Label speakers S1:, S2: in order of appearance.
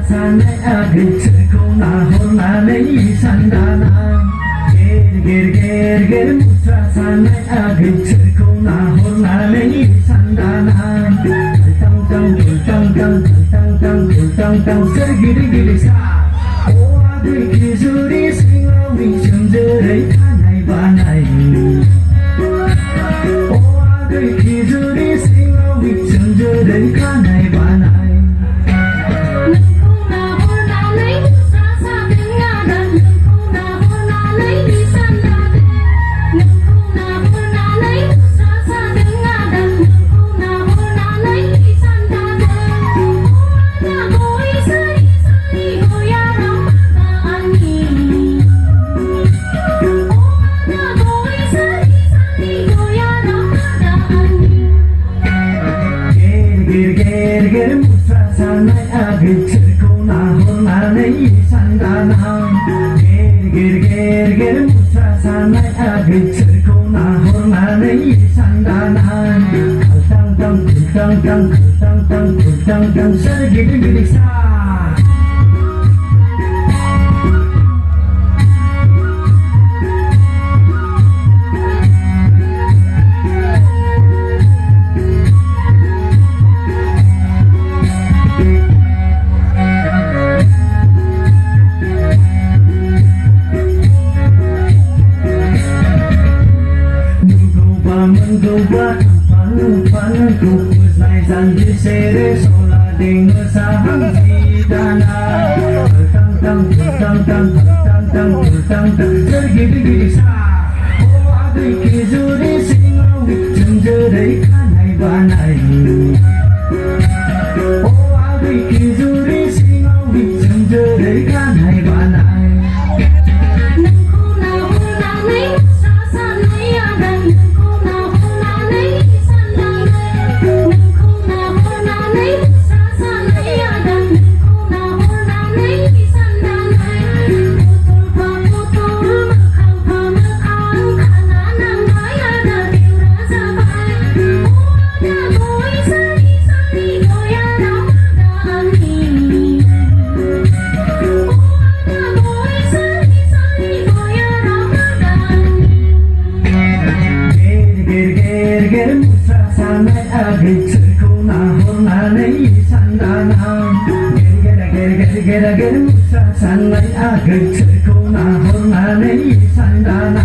S1: sanai agak cerkona hornanai sandana ger ger ger musra sanai agak cerkona hornanai sandana tang tang tang tang tang tang tang tang sergiri giri sa oh agak kizuri singawi jamjerai kanai banai oh agak kizuri singawi jamjerai kanai banai sanai agak cerkona hornanai sandana ger ger ger musra sanai agak cerkona hornanai sandana tang tang tang tang tang tang tang tang sergiri giri sa Mengubah panengku Usai zanji sere sola dengar sahang sidana tang tang tang tang tang tang tang tang sergiri giri sa oh agai kizuri singawi jamjerai kanai banai oh agai kizuri singawi jamjerai kanai banai sanai agak cerkona hornanai sandana ger ger ger ger ger musra sanai agak cerkona hornanai sandana